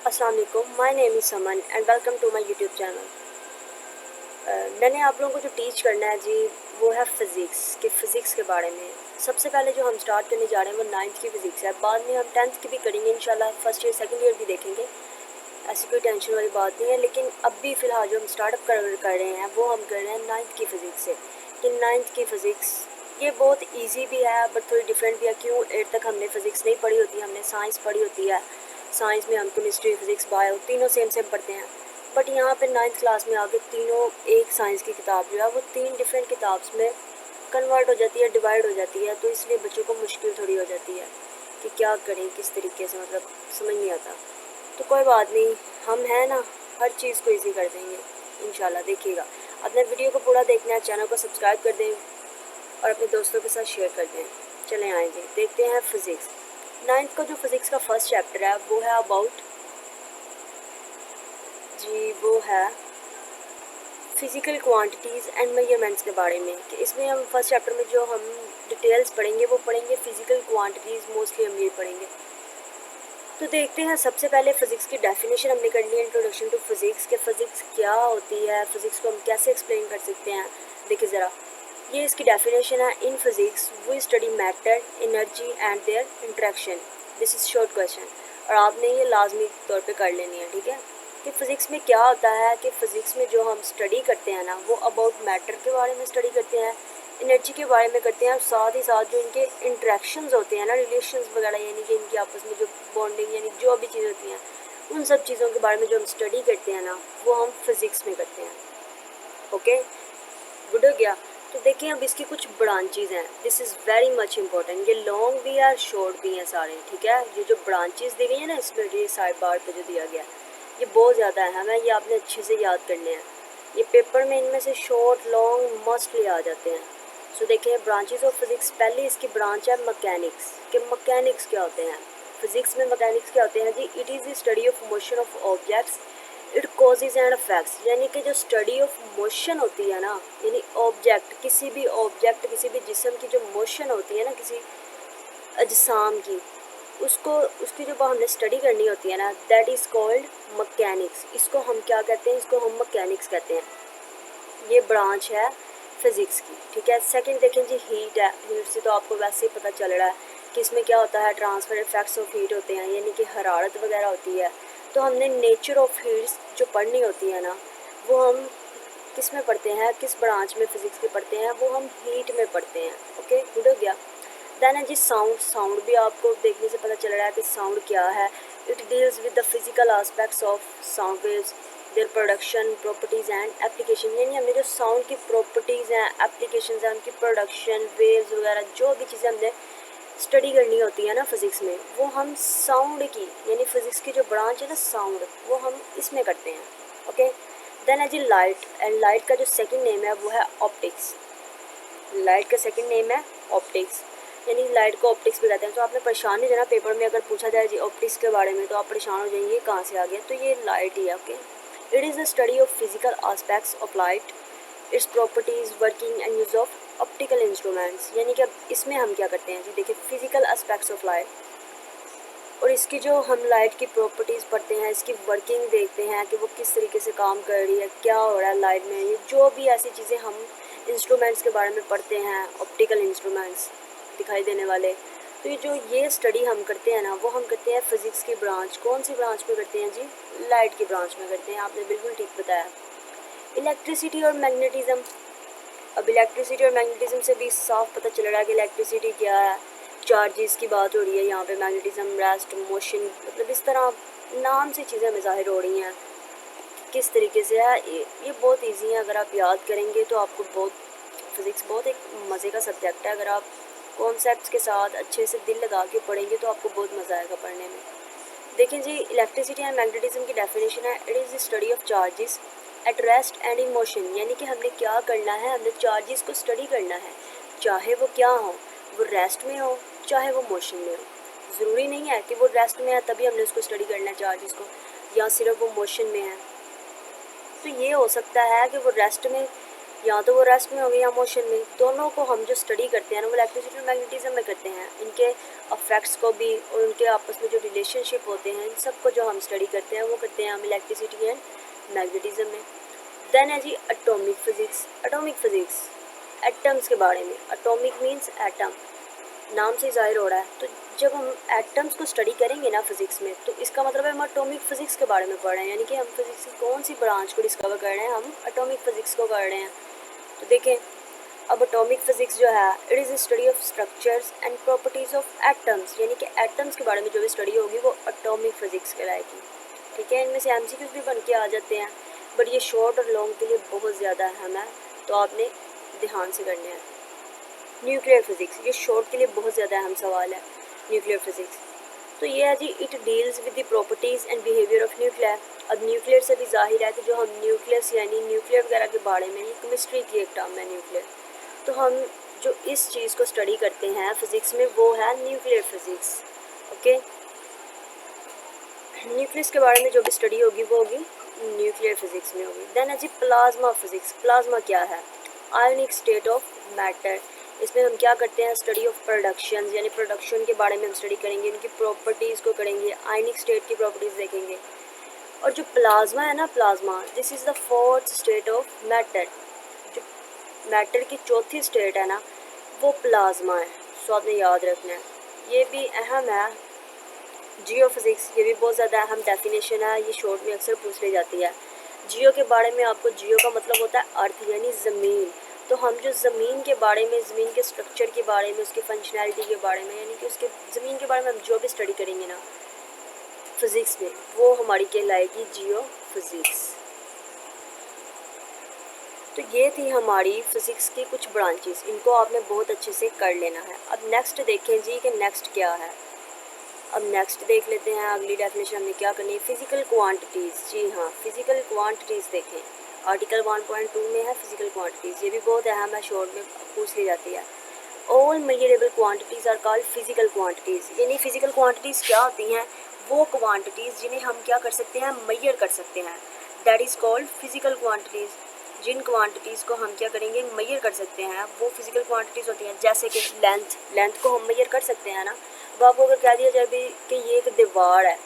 अस्सलाम वालेकुम, my name is Saman and welcome to my YouTube channel. मैंने आप लोगों को जो टीच करना है जी वो है फ़िज़िक्स के बारे में। सबसे पहले जो हम स्टार्ट करने जा रहे हैं वो 9th की फ़िज़िक्स है। बाद में हम 10th की भी करेंगे इंशाल्लाह, फर्स्ट ईयर सेकंड ईयर भी देखेंगे। ऐसी कोई टेंशन वाली बात नहीं है, लेकिन अभी फ़िलहाल जो हम स्टार्टअप कर रहे हैं वो हम कर रहे हैं 9th की फ़िज़िक्स से। कि 9th की फ़िज़िक्स ये बहुत ईजी भी है बट थोड़ी डिफरेंट भी है। क्यों 8 तक हमने फ़िज़िक्स नहीं पढ़ी होती, हमने साइंस पढ़ी होती है। साइंस में हम केमिस्ट्री, फिज़िक्स, बायो तीनों सेम पढ़ते हैं। बट यहाँ पे 9th क्लास में आके तीनों एक साइंस की किताब जो है वो 3 डिफरेंट किताब्स में कन्वर्ट हो जाती है, डिवाइड हो जाती है। तो इसलिए बच्चों को मुश्किल थोड़ी हो जाती है कि क्या करें, किस तरीके से, मतलब समझ नहीं आता। तो कोई बात नहीं, हम हैं ना, हर चीज़ को ईजी कर देंगे इंशाल्लाह। देखिएगा, अपने वीडियो को पूरा देखना है, चैनल को सब्सक्राइब कर दें और अपने दोस्तों के साथ शेयर कर दें। चलें आए जी, देखते हैं फ़िज़िक्स। 9th का जो फ़िज़िक्स का फर्स्ट चैप्टर है वो है अबाउट जी, वो है फ़िज़िकल क्वांटिटीज़ एंड मेजरमेंट्स के बारे में। कि इसमें हम फर्स्ट चैप्टर में जो हम डिटेल्स पढ़ेंगे वो पढ़ेंगे फ़िज़िकल क्वांटिटीज़, मोस्टली हम ये पढ़ेंगे। तो देखते हैं, सबसे पहले फ़िज़िक्स की डेफिनेशन हमने करनी है, इंट्रोडक्शन टू फ़िज़िक्स। कि फ़िज़िक्स क्या होती है, फ़िज़िक्स को हम कैसे एक्सप्लेन कर सकते हैं। देखिए ज़रा, ये इसकी डेफिनेशन है। In physics we study matter, energy and their interaction. This is short question और आपने ये लाजमी तौर पे कर लेनी है, ठीक है। कि फ़िज़िक्स में क्या होता है, कि फ़िज़िक्स में जो हम स्टडी करते हैं ना वो अबाउट मैटर के बारे में स्टडी करते हैं, एनर्जी के बारे में करते हैं, और साथ ही साथ जो इनके इंट्रैक्शंस होते हैं ना, रिलेशंस वगैरह, यानी कि इनकी आपस में जो बॉन्डिंग यानी जो भी चीज़ें होती हैं, उन सब चीज़ों के बारे में जो हम स्टडी करते हैं ना वो हम फिज़िक्स में करते हैं। ओके, गुड हो गया। तो देखिए अब इसकी कुछ ब्रांचेज हैं। This is very much important. ये लॉन्ग भी है, शॉर्ट भी हैं सारे, ठीक है। ये जो ब्रांचेज दी गई है ना इसमें, ये साइड बार पे जो दिया गया ये बहुत ज़्यादा है, हमें ये आपने अच्छे से याद करने हैं। ये पेपर में इनमें से शॉर्ट लॉन्ग मस्टली आ जाते हैं। सो देखिए, ब्रांचेज ऑफ फिज़िक्स, पहली इसकी ब्रांच है मैकेनिक्स। के मैकेनिक्स क्या होते हैं फिज़िक्स में? मैकेनिक्स क्या होते हैं जी? It is the study of motion of objects, it causes and effects. यानी कि जो स्टडी ऑफ मोशन होती है ना, यानी ऑब्जेक्ट, किसी भी ऑब्जेक्ट, किसी भी जिस्म की जो मोशन होती है ना, किसी अजसाम की, उसको, उसकी जो हमने स्टडी करनी होती है ना, दैट इज़ कॉल्ड मैकेनिक्स। इसको हम क्या कहते हैं? इसको हम मैकेनिक्स कहते हैं। ये ब्रांच है फिज़िक्स की, ठीक है। सेकंड देखें जी, हीट है। हीट से तो आपको वैसे ही पता चल रहा है कि इसमें क्या होता है, ट्रांसफर इफेक्ट्स ऑफ हीट होते हैं, यानी कि हरारत वगैरह होती है। तो हमने नेचर ऑफ हीट्स जो पढ़नी होती है ना वो हम किस में पढ़ते हैं, किस ब्रांच में फिज़िक्स के पढ़ते हैं? वो हम हीट में पढ़ते हैं। ओके, गुड हो गया। देन है जी साउंड। साउंड भी आपको देखने से पता चल रहा है कि साउंड क्या है। It deals with the physical aspects of sound waves, their production, properties and application. यानी हमने जो साउंड की प्रॉपर्टीज़ हैं, एप्लीकेशंस हैं, उनकी प्रोडक्शन, वेव्स वगैरह, जो भी चीज़ें हमने स्टडी करनी होती है ना फिज़िक्स में, वो हम साउंड की, यानी फिज़िक्स की जो ब्रांच है ना साउंड, वो हम इसमें करते हैं। ओके, देन है जी लाइट। एंड लाइट का जो सेकंड नेम है वो है ऑप्टिक्स। लाइट का सेकंड नेम है ऑप्टिक्स, यानी लाइट को ऑप्टिक्स भी कहते हैं। तो आपने परेशान नहीं जाना, पेपर में अगर पूछा जाए जी ऑप्टिक्स के बारे में तो आप परेशान हो जाएंगे कहाँ से आ गया। तो ये लाइट ही है। Okay, it is the study of physical aspects of light, it's properties, working and use of optical instruments. यानी कि अब इसमें हम क्या करते हैं जी, देखिए फिजिकल एस्पेक्ट्स ऑफ लाइट, और इसकी जो हम लाइट की प्रॉपर्टीज़ पढ़ते हैं, इसकी वर्किंग देखते हैं कि वो किस तरीके से काम कर रही है, क्या हो रहा है लाइट में, ये जो भी ऐसी चीज़ें हम इंस्ट्रूमेंट्स के बारे में पढ़ते हैं, ऑप्टिकल इंस्ट्रूमेंट्स दिखाई देने वाले। तो ये जो ये स्टडी हम करते हैं ना वो हम करते हैं फिज़िक्स की ब्रांच। कौन सी ब्रांच में करते हैं जी? लाइट की ब्रांच में करते हैं। आपने बिल्कुल ठीक बताया। इलेक्ट्रिसिटी और मैग्नेटिज़म। अब इलेक्ट्रिसिटी और मैग्नेटिज़म से भी साफ पता चल रहा है कि इलेक्ट्रिसिटी क्या है। चार्जेस की बात हो रही है यहाँ पे, मैग्नेटिज्म, रेस्ट, मोशन, मतलब इस तरह नाम से चीज़ें हमें ज़ाहिर हो रही हैं किस तरीके से है। ये बहुत इजी है, अगर आप याद करेंगे तो आपको बहुत, फिज़िक्स बहुत एक मज़े का सब्जेक्ट है। अगर आप कॉन्सेप्ट्स के साथ अच्छे से दिल लगा के पढ़ेंगे तो आपको बहुत मज़ा आएगा पढ़ने में। देखें जी, इलेक्ट्रिसिटी एंड मैग्नेटिज्म की डेफिनेशन है, it is the study of charges at rest and in motion. यानी कि हमने क्या करना है, हमने चार्जेस को स्टडी करना है, चाहे वो क्या हो, वो रेस्ट में हो चाहे वो मोशन में हो। ज़रूरी नहीं है कि वो रेस्ट में है तभी हमने उसको स्टडी करना है चार्जेस को, या सिर्फ वो मोशन में है। तो ये हो सकता है कि वो रेस्ट में या तो वो रेस्ट में होंगे या मोशन में। दोनों को हम जो स्टडी करते हैं ना वो इलेक्ट्रिसिटी और मैग्नेटिज्म में करते हैं। इनके अफेक्ट्स को भी और उनके आपस में जो रिलेशनशिप होते हैं इन सब को जो हम स्टडी करते हैं वो करते हैं हम इलेक्ट्रिसिटी एंड मैग्नेटिज्म में। देन है जी atomic physics. Atomic physics atoms के बारे में। एटॉमिक मीन्स एटम, नाम से ज़ाहिर हो रहा है। तो जब हम एटम्स को स्टडी करेंगे ना फिज़िक्स में तो इसका मतलब है हम एटॉमिक फ़िज़िक्स के बारे में पढ़ रहे हैं, यानी कि हम फिज़िक्स की कौन सी ब्रांच को डिस्कवर कर रहे हैं, हम एटॉमिक फ़िज़िक्स को कर रहे हैं। तो देखें अब एटॉमिक फ़िज़िक्स जो है it is study of structures and properties of atoms, यानी कि एटम्स के बारे में जो भी स्टडी होगी वो एटॉमिक फ़िज़िक्स कहलाएगी। ठीक है, इनमें से एमसीक्यूज़ भी बन के आ जाते हैं, बट ये शॉर्ट और लॉन्ग के लिए बहुत ज़्यादा अहम है, तो आपने ध्यान से करने हैं। न्यूक्लियर फिज़िक्स, ये शॉर्ट के लिए बहुत ज़्यादा अहम सवाल है। न्यूक्लियर फिज़िक्स तो ये है जी, it deals with the properties and behaviour of nuclear. अब न्यूक्लियर से भी जाहिर है कि जो हम न्यूक्लियस यानी न्यूक्लियर वगैरह के बारे में, ये केमिस्ट्री की एक टर्म है न्यूक्लियर, तो हम जो इस चीज़ को स्टडी करते हैं फिज़िक्स में वो है न्यूक्लियर फिज़िक्स। ओके, न्यूक्लियस के बारे में जो भी स्टडी होगी वो होगी न्यूक्लियर फिज़िक्स में होगी। देन है जी प्लाज्मा फिज़िक्स। प्लाज्मा क्या है? Ionic state of matter. इसमें हम क्या करते हैं, स्टडी ऑफ प्रोडक्शन, यानी प्रोडक्शन के बारे में हम स्टडी करेंगे, उनकी प्रॉपर्टीज़ को करेंगे, आयोनिक स्टेट की प्रॉपर्टीज़ देखेंगे। और जो प्लाज्मा है ना, plasma this is the fourth state of matter. जो मैटर की चौथी स्टेट है ना वो प्लाज्मा है, सो आपने याद रखना है, ये भी अहम है। जियो फिज़िक्स, ये भी बहुत ज़्यादा अहम डेफिनेशन है, ये शॉर्ट में अक्सर पूछ ली जाती है। जियो के बारे में आपको, जियो का मतलब होता है अर्थ यानी ज़मीन, तो हम जो ज़मीन के बारे में, ज़मीन के स्ट्रक्चर के बारे में, उसकी फंक्शनैलिटी के बारे में, यानी कि उसके ज़मीन के बारे में हम जो भी स्टडी करेंगे ना फिज़िक्स में वो हमारी कहलाएगी जियो फिज़िक्स। तो ये थी हमारी फ़िज़िक्स की कुछ ब्रांचेस, इनको आपने बहुत अच्छे से कर लेना है। अब नेक्स्ट देखें जी कि नेक्स्ट क्या है। अब नेक्स्ट देख लेते हैं अगली डेफिनेशन हमने क्या करनी है, फिज़िकल क्वांटिटीज़। जी हाँ, फिज़िकल क्वांटिटीज़ देखें, आर्टिकल 1.2 में है फिज़िकल क्वांटिटीज़, ये भी बहुत अहम है, शॉर्ट में पूछ ली जाती है। All measurable quantities are called physical quantities, यानी फिज़िकल क्वांटिटीज़ क्या होती हैं, वो क्वांटिटीज़ जिन्हें हम क्या कर सकते हैं, मेजर कर सकते हैं, that is called physical quantities. जिन क्वांटिटीज़ को हम क्या करेंगे, मेजर कर सकते हैं, वो फिज़िकल क्वांटिटीज़ होती हैं। जैसे कि लेंथ, लेंथ को हम मेजर कर सकते हैं ना। अब आपको अगर कह दिया जाए भी कि ये एक दीवार है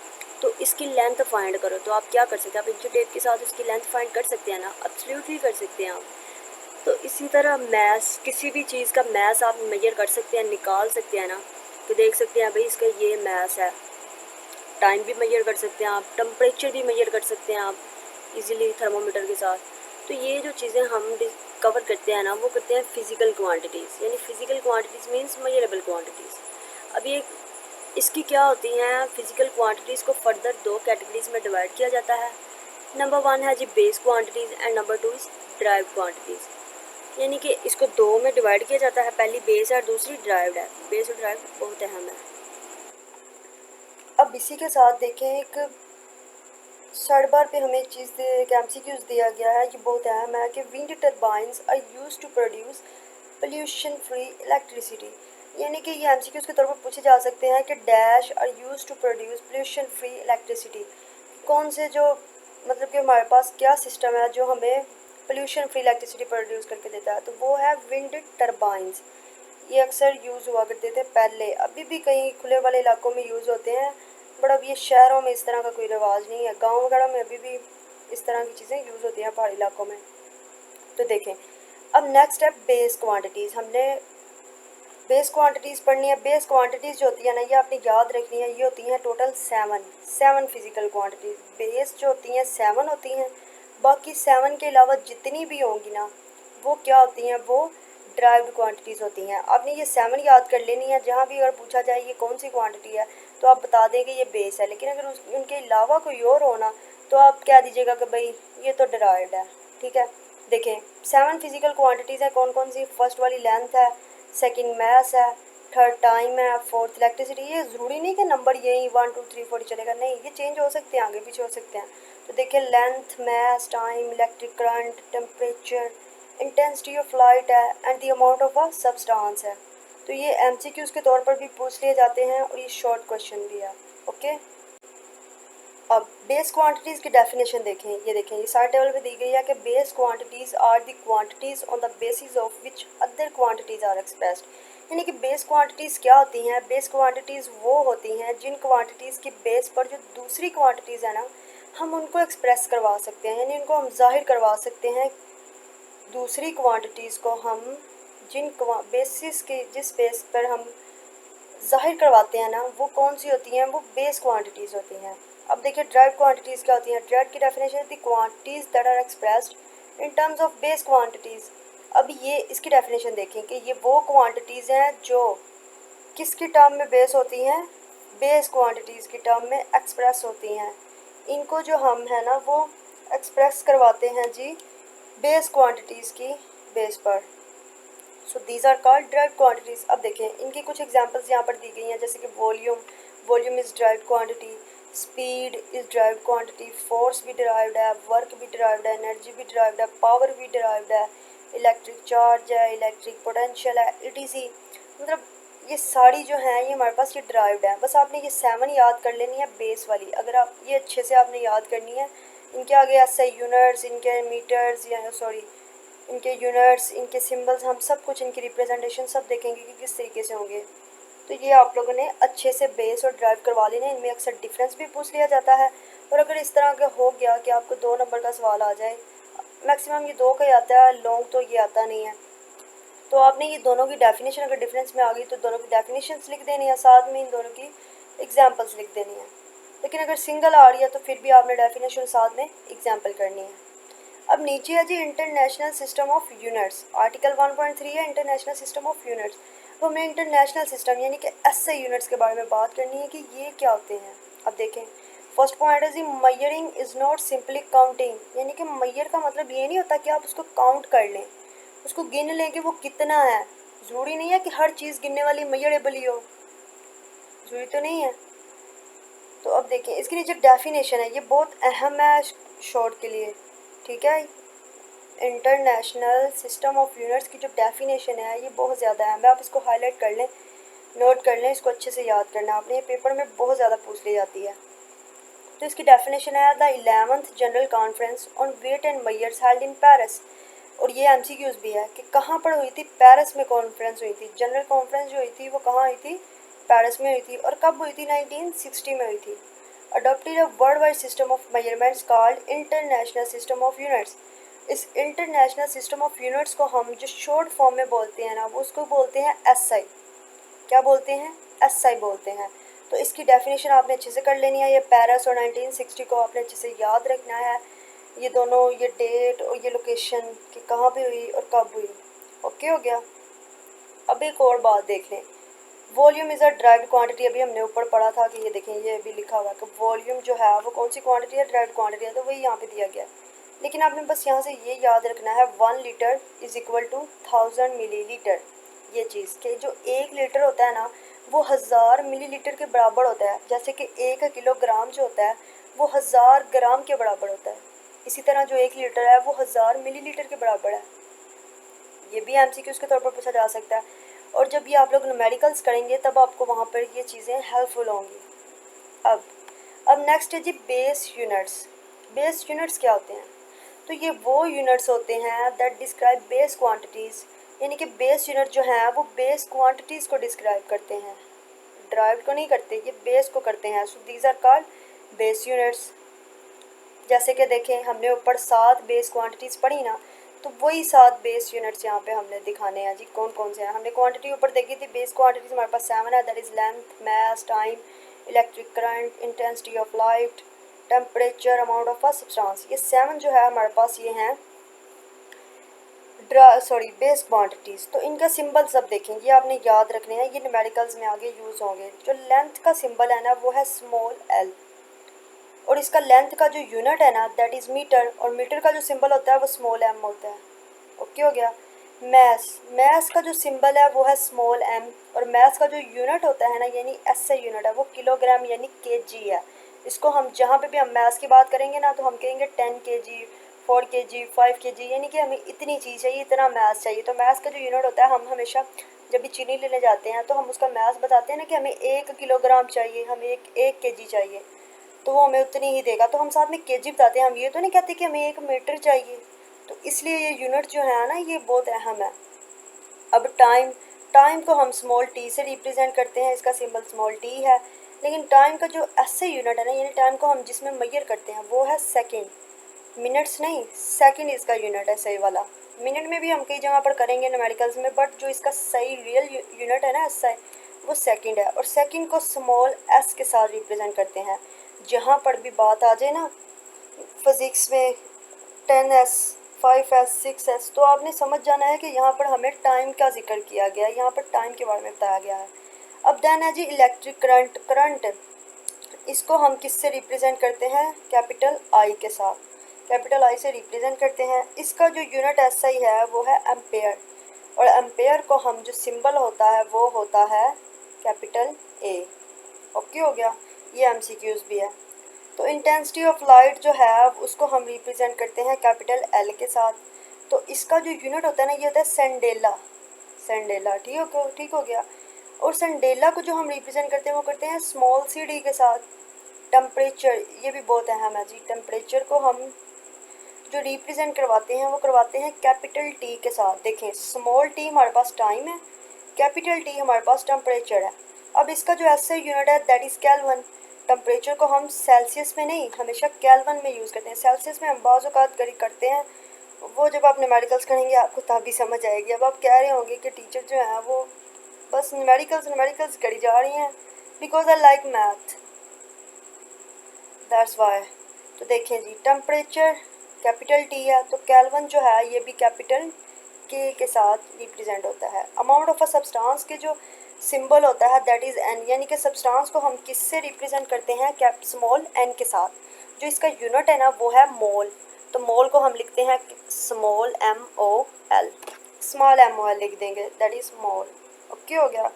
तो इसकी लेंथ फाइंड करो, तो आप क्या कर सकते हैं, आप इंची टेप के साथ उसकी लेंथ फाइंड कर सकते हैं ना, एब्सोल्युटली कर सकते हैं आप। तो इसी तरह मैस, किसी भी चीज़ का मैस आप मेजर कर सकते हैं, निकाल सकते हैं ना, तो देख सकते हैं भाई इसका ये मैस है। टाइम भी मेजर कर सकते हैं आप, टेम्परेचर भी मेजर कर सकते हैं आप इजीली थर्मोमीटर के साथ। तो ये जो चीज़ें हम कवर करते हैं ना वो करते हैं फिज़िकल क्वांटिटीज़, यानी physical quantities means measurable quantities. अब ये इसकी क्या होती हैं, फिज़िकल क्वांटिटीज़ को फर्दर दो कैटेगरीज में डिवाइड किया जाता है। नंबर 1 है जी base quantities and number 2 is derived quantities, यानी कि इसको दो में डिवाइड किया जाता है, पहली बेस है, दूसरी ड्राइव्ड है। बेस और ड्राइव बहुत अहम है। अब इसी के साथ देखें, एक साइड बार पे हमें एक चीज़ एक एमसीक्यूज़ दिया गया है, ये बहुत अहम है कि wind turbines are used to produce pollution free electricity, यानी कि ये एमसीक्यूज़ के तौर पर पूछे जा सकते हैं कि dash are used to produce pollution free electricity, कौन से जो मतलब कि हमारे पास क्या सिस्टम है जो हमें पोल्यूशन फ्री इलेक्ट्रिसिटी प्रोड्यूस करके देता है, तो वो है विंड टर्बाइंस। ये अक्सर यूज़ हुआ करते थे पहले, अभी भी कई खुले वाले इलाकों में यूज़ होते हैं, बट अब ये शहरों में इस तरह का कोई रिवाज नहीं है, गांव वगैरह में अभी भी इस तरह की चीज़ें यूज़ होती हैं पहाड़ी इलाकों में। तो देखें, अब नेक्स्ट है बेस क्वांटिटीज़। हमने बेस क्वांटिटीज़ पढ़नी है। बेस क्वांटिटीज़ जो होती है ना, ये आपने याद रखनी है, ये होती हैं total seven physical quantities. Base जो होती हैं 7 होती हैं, बाकी 7 के अलावा जितनी भी होंगी ना वो क्या होती हैं, वो ड्राइव्ड क्वांटिटीज़ होती हैं। आपने ये 7 याद कर लेनी है, जहाँ भी अगर पूछा जाए ये कौन सी क्वांटिटी है तो आप बता दें कि ये बेस है, लेकिन अगर उनके अलावा कोई और हो ना तो आप कह दीजिएगा कि भाई ये तो ड्राइव्ड है। ठीक है, देखें 7 फिज़िकल क्वांटिटीज़ हैं, कौन कौन सी, फर्स्ट वाली लेंथ है, सेकंड मैस है, थर्ड टाइम है, फोर्थ इलेक्ट्रिसिटी। ये ज़रूरी नहीं कि नंबर यही 1 2 3 4 चलेगा, नहीं, ये चेंज हो सकते हैं, आगे पीछे हो सकते हैं। तो देखिए length, mass, time, electric current, temperature, intensity of light है and the amount of a substance है। तो ये एमसीक्यूज़ के तौर पर भी पूछ लिए जाते हैं और ये शॉर्ट क्वेश्चन भी है। ओके, अब बेस क्वांटिटीज़ की डेफिनेशन देखें, ये देखें, ये सारे टेबल पे दी गई है कि base quantities are the quantities on the basis of which other quantities are expressed. यानी कि बेस क्वांटिटीज़ क्या होती हैं? बेस क्वांटिटीज़ वो होती हैं जिन क्वांटिटीज़ की बेस पर जो दूसरी क्वांटिटीज़ है ना, हम उनको एक्सप्रेस करवा सकते हैं, यानी उनको हम जाहिर करवा सकते हैं। दूसरी क्वांटिटीज़ को हम जिन बेसिस के जिस बेस पर हम ज़ाहिर करवाते हैं ना, वो कौन सी होती हैं? वो बेस क्वांटिटीज़ होती हैं। अब देखिए ड्राइव्ड क्वांटिटीज़ क्या होती हैं? ड्राइव्ड की डेफिनेशन है the quantities that are expressed in terms of base quantities. अब ये इसकी डेफिनेशन देखें कि ये वो क्वांटिटीज़ हैं जो किसकी टर्म में बेस होती हैं? बेस क्वांटिटीज़ की टर्म में एक्सप्रेस होती हैं। इनको जो हम है ना वो एक्सप्रेस करवाते हैं जी बेस क्वांटिटीज़ की बेस पर। So these are called derived quantities. अब देखें इनकी कुछ एग्जांपल्स यहाँ पर दी गई हैं, जैसे कि volume is derived quantity, speed is derived quantity, force भी डिराइव्ड है, वर्क भी डिराइव्ड है, एनर्जी भी डिराइव्ड है, पावर भी डिराइव्ड है, इलेक्ट्रिक चार्ज है, इलेक्ट्रिक पोटेंशियल है, ईटीसी। मतलब ये सारी जो हैं ये हमारे पास ये डिराइव्ड है। बस आपने ये 7 याद कर लेनी है बेस वाली। अगर आप ये अच्छे से आपने याद करनी है, इनके आगे ऐसे यूनिट्स, इनके मीटर्स या सॉरी इनके यूनिट्स, इनके सिंबल्स, हम सब कुछ इनकी रिप्रेजेंटेशन सब देखेंगे कि किस तरीके से होंगे। तो ये आप लोगों ने अच्छे से बेस और ड्राइव करवा लेना। इनमें अक्सर डिफरेंस भी पूछ लिया जाता है, और अगर इस तरह का हो गया कि आपको 2 नंबर का सवाल आ जाए, मैक्सिमम ये 2 का ही आता है, लॉन्ग तो ये आता नहीं है, तो आपने ये दोनों की डेफिनेशन अगर डिफरेंस में आ गई तो दोनों की डेफिनेशंस लिख देनी है, साथ में इन दोनों की एग्जांपल्स लिख देनी है। लेकिन अगर सिंगल आ रही है तो फिर भी आपने डेफिनेशन साथ में एग्जांपल करनी है। अब नीचे है जी international system of units, article 1.3 है इंटरनेशनल सिस्टम ऑफ यूनिट्स। तो हमें इंटरनेशनल सिस्टम यानी कि एसआई यूनिट्स के बारे में बात करनी है कि ये क्या होते हैं। अब देखें फर्स्ट पॉइंट है जी measuring is not simply counting, यानी कि मैयर का मतलब ये नहीं होता कि आप उसको काउंट कर लें, उसको गिन लें कि वो कितना है। ज़रूरी नहीं है कि हर चीज़ गिनने वाली मैयरेबल ही हो, ज़रूरी तो नहीं है। तो अब देखें इसके नीचे डेफिनेशन है, ये बहुत अहम है शॉर्ट के लिए, ठीक है। इंटरनेशनल सिस्टम ऑफ यूनिट्स की जो डेफिनेशन है ये बहुत ज़्यादा अहम है, आप इसको हाईलाइट कर लें, नोट कर लें, इसको अच्छे से याद करना आपने, ये पेपर में बहुत ज़्यादा पूछ ली जाती है। तो इसकी डेफिनेशन है the 11th general conference on weight and measures held in Paris. और ये एमसीक्यूज भी है कि कहाँ पर हुई थी? पेरिस में कॉन्फ्रेंस हुई थी। जनरल कॉन्फ्रेंस जो हुई थी वो कहाँ हुई थी? पेरिस में हुई थी। और कब हुई थी? 1960 में हुई थी। Adopted a world wide system of measurements called international system of units. इस इंटरनेशनल सिस्टम ऑफ यूनिट्स को हम जो शॉर्ट फॉर्म में बोलते हैं ना, वो उसको बोलते हैं एसआई। क्या बोलते हैं? एसआई बोलते हैं। तो इसकी डेफिनेशन आपने अच्छे से कर लेनी है। ये पेरिस और 1960 को आपने अच्छे से याद रखना है, ये दोनों, ये डेट और ये लोकेशन कि कहाँ पे हुई और कब हुई। ओके हो गया। अब एक और बात देख लें, volume is a derived quantity. अभी हमने ऊपर पढ़ा था कि ये देखें ये भी लिखा हुआ है कि वॉल्यूम जो है वो कौन सी क्वांटिटी है? ड्राइव्ड क्वांटिटी है, तो वही यहाँ पे दिया गया है। लेकिन आपने बस यहाँ से ये याद रखना है 1 litre is equal to 1000 millilitre. ये चीज़ कि जो 1 लीटर होता है ना वो 1000 मिलीलीटर के बराबर होता है, जैसे कि 1 किलोग्राम जो होता है वो 1000 ग्राम के बराबर होता है। इसी तरह जो 1 लीटर है वो 1000 मिलीलीटर के बराबर है। ये भी एमसीक्यूज़ के तौर पर पूछा जा सकता है, और जब ये आप लोग न्यूमेरिकल्स करेंगे तब आपको वहाँ पर ये चीज़ें हेल्पफुल होंगी। अब नेक्स्ट है जी बेस यूनिट्स। बेस यूनिट्स क्या होते हैं? तो ये वो यूनिट्स होते हैं दैट डिस्क्राइब बेस क्वांटिटीज़, यानी कि बेस यूनिट जो हैं वो बेस क्वांटिटीज़ को डिस्क्राइब करते हैं, ड्राइव को नहीं करते, ये बेस को करते हैं। So these are called base units. जैसे कि देखें हमने ऊपर 7 बेस क्वांटिटीज़ पढ़ी ना, तो वही 7 बेस यूनिट्स यहाँ पे हमने दिखाने हैं जी। कौन कौन से हैं? हमने क्वांटिटी ऊपर देखी थी, बेस क्वांटिटीज़ हमारे पास 7 है, that is length, mass, time, electric current, intensity of light, temperature, amount of a substance. ये 7 जो है हमारे पास ये हैं बेस क्वांटिटीज़। तो इनका सिंबल सब देखें, ये आपने याद रखने हैं, ये न्यूमेरिकल्स में आगे यूज़ होंगे। जो लेंथ का सिंबल है ना वो है स्मॉल एल, और इसका लेंथ का जो यूनिट है ना दैट इज़ मीटर, और मीटर का जो सिंबल होता है वो स्मॉल एम होता है। ओके हो गया। मैस का जो सिंबल है वो है स्मॉल एम, और मैस का जो यूनिट होता है ना यानी एसआई यूनिट है वो किलोग्राम यानी केजी है। इसको हम जहाँ पे भी हम मैस की बात करेंगे ना तो हम कहेंगे 10 केजी, 4 केजी, 5 केजी, यानी कि हमें इतनी चीज़ चाहिए, इतना मैस चाहिए। तो मैस का जो यूनिट होता है, हम हमेशा जब भी चीनी लेने जाते हैं तो हम उसका मैस बताते हैं ना कि हमें 1 किलोग्राम चाहिए, हमें एक केजी चाहिए। तो वो हमें उतनी ही देगा। तो हम साथ में केजी बताते हैं, हम ये तो नहीं कहते कि हमें 1 मीटर चाहिए। तो इसलिए ये यूनिट जो है ना ये बहुत अहम है। अब टाइम, टाइम को हम स्मॉल टी से रिप्रेजेंट करते हैं, इसका सिंबल स्मॉल टी है। लेकिन टाइम का जो ऐसे यूनिट है ना, यानी टाइम को हम जिसमें मेजर करते हैं वो है सेकेंड, मिनट्स नहीं, सेकंड इसका यूनिट है सही वाला। मिनट में भी हम कई जगह पर करेंगे न्यूमेरिकल्स में, बट जो इसका सही रियल यूनिट है ना एसआई, वो सेकंड है। और सेकंड को स्मॉल एस के साथ रिप्रेजेंट करते हैं। जहाँ पर भी बात आ जाए ना फिजिक्स में 10s 5s 6s, तो आपने समझ जाना है कि यहाँ पर हमें टाइम का जिक्र किया गया है, यहाँ पर टाइम के बारे में बताया गया है। अब देन है जी इलेक्ट्रिक करंट। करंट इसको हम किससे रिप्रेजेंट करते हैं? कैपिटल आई के साथ, कैपिटल आई से रिप्रेजेंट करते हैं। इसका जो यूनिट एसआई है वो है एम्पेयर, और एम्पेयर को हम जो सिंबल होता है वो होता है कैपिटल ए। ओके हो गया, ये एमसीक्यूज भी है। तो इंटेंसिटी ऑफ लाइट जो है उसको हम रिप्रेजेंट करते हैं कैपिटल एल के साथ। तो इसका जो यूनिट होता है ना ये होता है सेंडेला, सेंडेला, ठीक हो गया। और सेंडेला को जो हम रिप्रेजेंट करते हैं वो करते हैं स्मॉल सी डी के साथ। टेम्परेचर, ये भी बहुत अहम है जी, टेम्परेचर को हम जो रिप्रेजेंट करवाते हैं वो करवाते हैं कैपिटल टी के साथ। देखें स्मॉल टी हमारे पास टाइम है, कैपिटल टी हमारे पास टेम्परेचर है। अब इसका जो ऐसे यूनिट है दैट इज़ केल्विन। टेम्परेचर को हम सेल्सियस में नहीं, हमेशा केल्विन में यूज़ करते हैं। सेल्सियस में हम बाज़ औक़ात करते हैं, वो जब आप न्यूमेरिकल्स करेंगे आपको तभी समझ आएगी। अब आप कह रहे होंगे कि टीचर जो है वो बस न्यूमेरिकल्स करी जा रही हैं, because I like math, that's why. तो देखें जी टेम्परेचर कैपिटल टी है, तो केल्विन जो है ये भी कैपिटल के साथ रिप्रेजेंट होता है। अमाउंट ऑफ अ सब्सटेंस के जो सिंबल होता है दैट इज़ एन, यानी कि सब्सटेंस को हम किससे रिप्रेजेंट करते हैं? कैप स्मॉल एन के साथ। जो इसका यूनिट है ना वो है मोल। तो मोल को हम लिखते हैं small M O L, small M O L लिख देंगे, दैट इज़ मोल। ओके हो गया।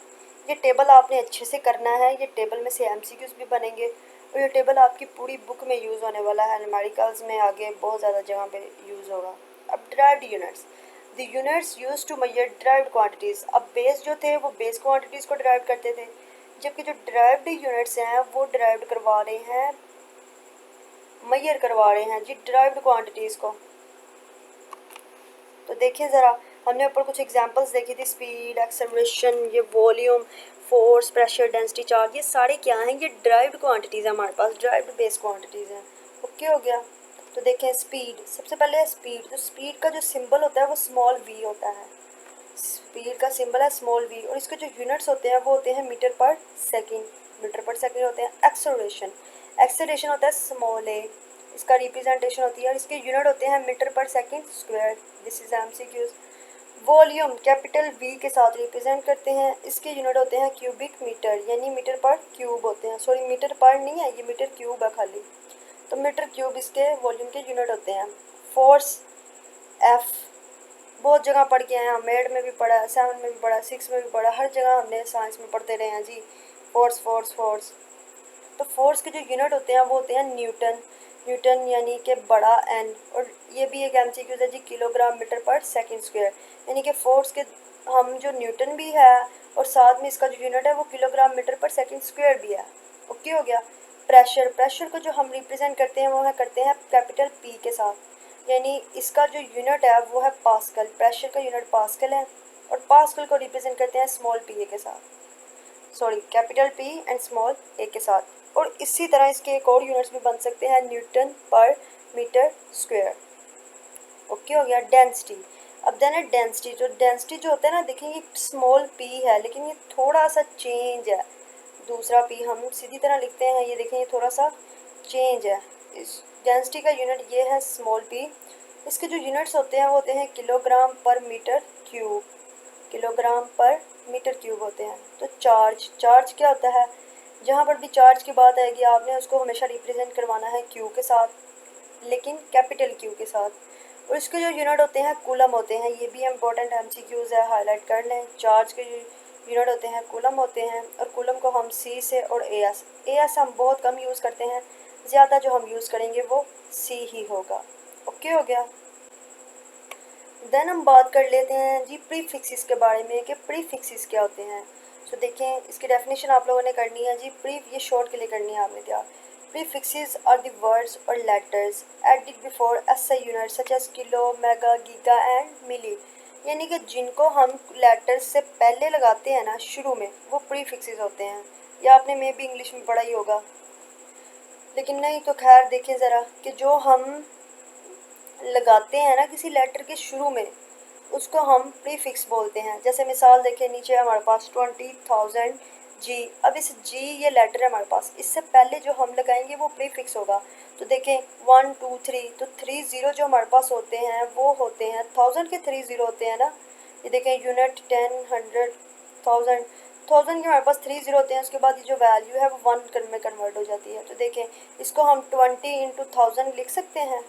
ये टेबल आपने अच्छे से करना है, ये टेबल में से एमसीक्यूज भी बनेंगे, और ये टेबल आपकी पूरी बुक में यूज़ होने वाला है, न्यूमेरिकल्स में आगे बहुत ज़्यादा जगह पे यूज़ होगा। अब derived units, the units use to measure derived quantities. अब बेस जो थे वो बेस क्वांटिटीज़ को डिराइव करते थे, जबकि जो डिराइव्ड यूनिट्स हैं वो डिराइव करवा रहे हैं, मेजर करवा रहे हैं जी डिराइव्ड क्वांटिटीज़ को। तो देखिए ज़रा, हमने ऊपर कुछ एग्जांपल्स देखी थी, स्पीड, एक्सेलरेशन, ये volume, force, pressure, density, charge, ये सारे क्या हैं? ये डिराइव्ड क्वांटिटीज़ हैं हमारे पास, डिराइव्ड बेस क्वांटिटीज़ हैं। ओके हो गया। तो देखें स्पीड, सबसे पहले है स्पीड। तो स्पीड का जो सिंबल होता है वो स्मॉल वी होता है, स्पीड का सिंबल है स्मॉल वी, और इसके जो यूनिट्स होते हैं वो होते हैं मीटर पर सेकेंड, मीटर पर सेकेंड होते हैं। एक्सेलरेशन, एक्सेलरेशन होता है स्मॉल ए, इसका रिप्रेजेंटेशन होती है, और इसके यूनिट होते हैं मीटर पर second square. This is MCQs. Volume capital V के साथ रिप्रेजेंट करते हैं, इसके यूनिट होते हैं क्यूबिक मीटर, यानी मीटर पर क्यूब होते हैं, सॉरी मीटर पर नहीं है, ये मीटर क्यूब है खाली। तो मीटर क्यूब इसके वॉल्यूम के यूनिट होते हैं। फोर्स एफ बहुत जगह पढ़ के आए हैं, मेड में भी पढ़ा है, 7 में भी पढ़ा है, 6 में भी पढ़ा, हर जगह हमने साइंस में पढ़ते रहे हैं जी। Force force force. तो फोर्स के जो यूनिट होते हैं वो होते हैं न्यूटन, न्यूटन यानी कि बड़ा एन, और ये भी एक एमसीक्यू है जी, किलोग्राम मीटर पर सेकंड स्क्वायर, यानी कि फोर्स के हम जो न्यूटन भी है और साथ में इसका जो यूनिट है वो किलोग्राम मीटर पर सेकंड स्क्वायर भी है। ओके हो गया। प्रेशर, प्रेशर को जो हम रिप्रेजेंट करते हैं वो है करते हैं कैपिटल पी के साथ, यानी इसका जो यूनिट है वो है पास्कल, प्रेशर का यूनिट पास्कल है, और पास्कल को रिप्रेजेंट करते हैं स्मॉल पी ए के साथ, sorry capital P and small A के साथ। और इसी तरह इसके एक और यूनिट्स भी बन सकते हैं, न्यूटन पर मीटर स्क्वायर। ओके हो गया। डेंसिटी, अब देन है डेंसिटी। जो डेंसिटी जो होता है ना, देखिए ये स्मॉल पी है लेकिन ये थोड़ा सा चेंज है, दूसरा पी हम सीधी तरह लिखते हैं, ये देखें ये थोड़ा सा चेंज है। इस डेंसिटी का यूनिट ये है स्मॉल पी। इसके जो यूनिट्स होते हैं वो होते हैं किलोग्राम पर मीटर क्यूब, किलोग्राम पर मीटर क्यूब होते हैं। तो चार्ज, चार्ज क्या होता है? जहाँ पर भी चार्ज की बात आएगी आपने उसको हमेशा रिप्रेजेंट करवाना है क्यू के साथ, लेकिन कैपिटल क्यू के साथ। और इसके जो यूनिट होते हैं कूलम होते हैं, ये भी इम्पोर्टेंट एमसीक्यूज है, हाईलाइट कर लें। चार्ज के यूनिट होते हैं कूलम होते हैं, और कूलम को हम सी से और एस हम बहुत कम यूज़ करते हैं, ज़्यादा जो हम यूज़ करेंगे वो सी ही होगा। ओके हो गया। देन हम बात कर लेते हैं जी प्रीफिक्सेस के बारे में कि प्रीफिक्सेस क्या होते हैं। तो देखें इसकी डेफिनेशन आप लोगों ने करनी है जी, प्री ये शॉर्ट के लिए करनी है आपने क्या। Prefixes are the words or letters added before SI units such as kilo, mega, giga and milli. यानी कि जिनको हम लेटर्स से पहले लगाते हैं ना शुरू में, वो प्रीफिक्सेस होते हैं। या आपने मे भी इंग्लिश में पढ़ा ही होगा, लेकिन नहीं तो खैर देखें ज़रा कि जो हम लगाते हैं ना किसी लेटर के शुरू में, उसको हम प्रीफिक्स बोलते हैं। जैसे मिसाल देखें, नीचे हमारे पास 20,000 जी। अब इस जी ये लेटर है हमारे पास, इससे पहले जो हम लगाएंगे वो प्रीफिक्स होगा। तो देखें 1 2 3, तो 3 ज़ीरो जो हमारे पास होते हैं वो होते हैं 1000 के 3 ज़ीरो होते हैं ना। ये देखें यूनिट, 10, 100, 1000, 1000 के हमारे पास 3 ज़ीरो होते हैं। उसके बाद ये जो वैल्यू है वो 1 में कन्वर्ट हो जाती है। तो देखें इसको हम 20 इंटू 1000 लिख सकते हैं।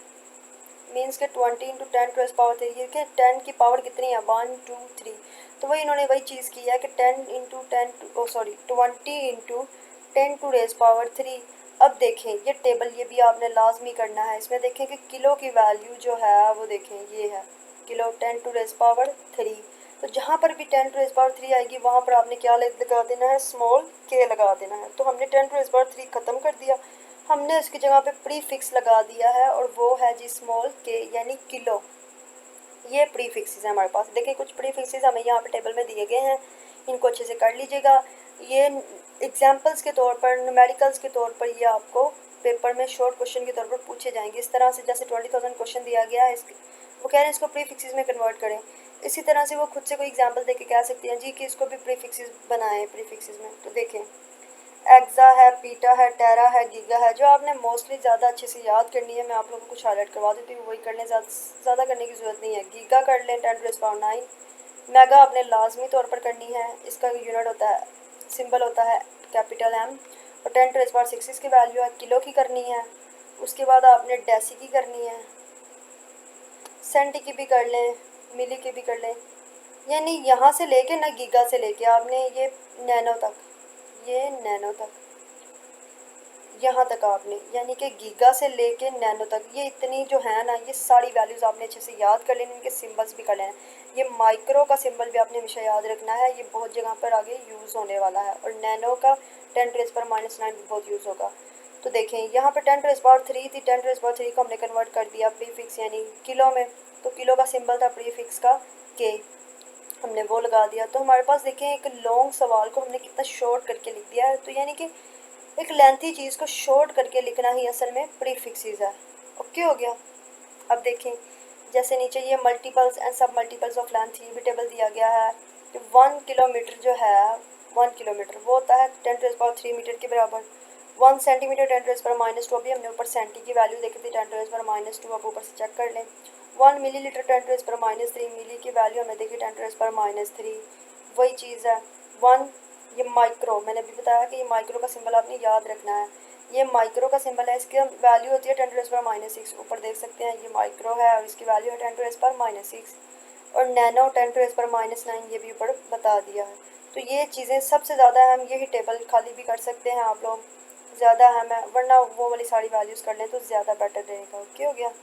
मीन्स के 20 इंटू 10 टू पावर 3, ये कि 10 की पावर कितनी है, 1 2 3। तो वही इन्होंने वही चीज़ की है कि 10 into 10 sorry 20 into 10 to raise power 3। अब देखें ये टेबल, ये भी आपने लाजमी करना है। इसमें देखें कि किलो की वैल्यू जो है वो देखें ये है किलो 10 टू रेज पावर 3। तो जहाँ पर भी 10 टू रेज पावर 3 आएगी वहाँ पर आपने क्या लगा देना है, स्मॉल के लगा देना है। तो हमने 10 टू रेज पावर 3 ख़त्म कर दिया, हमने उसकी जगह पे प्रीफिक्स लगा दिया है और वो है जी स्मॉल के यानी किलो। ये प्रीफिक्सेस है हमारे पास। देखिए कुछ प्रीफिक्सेस हमें यहाँ पे टेबल में दिए गए हैं, इनको अच्छे से कर लीजिएगा। ये एग्जांपल्स के तौर पर, न्यूमेरिकल्स के तौर पर ये आपको पेपर में शॉर्ट क्वेश्चन के तौर पर पूछे जाएंगे। इस तरह से जैसे 20,000 क्वेश्चन दिया गया है, वो कह रहे हैं इसको प्रीफिक्सेस में कन्वर्ट करें। इसी तरह से वो खुद से कोई एग्जाम्पल दे के कह सकते हैं जी कि इसको भी प्रीफिक्सेस बनाएं प्रीफिक्सेस में। तो देखें एक्सा है, पीटा है, टेरा है, गीगा है। जो आपने मोस्टली ज़्यादा अच्छे से याद करनी है, मैं आप लोगों को कुछ हाईलाइट करवा देती हूँ, वही कर लें, ज़्यादा करने की ज़रूरत नहीं है। गीगा कर लें 10 टू पावर 9। मेगा आपने लाजमी तौर पर करनी है, इसका यूनिट होता है, सिंबल होता है कैपिटल एम। और 10 टू पावर 6 इसकी वैल्यू है, किलो की करनी है। उसके बाद आपने डेसी की करनी है, सेंटी की भी कर लें, मिली की भी कर लें। यानी यहाँ से लेके ना गीगा से लेके आपने ये नैनो तक, ये नैनो तक, यहाँ तक आपने, यानी कि गीगा से लेके नैनो तक, ये इतनी जो है ना, ये सारी वैल्यूज़ आपने अच्छे से याद कर लेनी, इनके सिंबल्स भी कर लेना। ये माइक्रो का सिंबल भी आपने हमेशा याद रखना है, ये बहुत जगह पर आगे यूज़ होने वाला है। और नैनो का 10 टू पावर -9 भी बहुत यूज़ होगा। तो देखें यहाँ पर 10 टू पावर 3 थी, 10 टू पावर 3 को हमने कन्वर्ट कर दिया प्रीफिक्स यानी किलो में। तो किलो का सिंबल था प्रीफिक्स का के, हमने वो लगा दिया। तो हमारे पास देखें एक लॉन्ग सवाल को हमने कितना शॉर्ट करके लिख दिया है। तो यानी कि एक लेंथी चीज़ को शॉर्ट करके लिखना ही असल में प्रीफिक्सेस है। ओके हो गया। अब देखें जैसे नीचे ये मल्टीपल्स एंड सब मल्टीपल्स ऑफ लेंथ ये भी टेबल दिया गया है कि 1 किलोमीटर जो है, 1 किलोमीटर वो होता है 10 टू पावर 3 मीटर के बराबर। 1 सेंटीमीटर 10 टू पावर -2, अभी हमने ऊपर सेंटी की वैल्यू देखी थी 10 टू पावर -2, अब ऊपर से चेक कर लें। 1 मिलीलीटर 10 टू पावर -3, मिली की वैल्यू हमने देखी 10 टू पावर -3, वही चीज़ है। 1 ये माइक्रो, मैंने भी बताया कि ये माइक्रो का सिंबल आपने याद रखना है। ये माइक्रो का सिंबल है, इसकी वैल्यू होती है 10 टू पावर -6, ऊपर देख सकते हैं ये माइक्रो है और इसकी वैल्यू है 10 टू पावर -6। और नैनो 10 टू पावर -9 ये भी ऊपर बता दिया है। तो ये चीज़ें सबसे ज़्यादा अहम, यही टेबल खाली भी कर सकते हैं आप लोग, ज़्यादा अहम है, वरना वो वाली सारी वैल्यूज़ कर लें तो ज़्यादा बेटर रहेगा। ओके हो गया।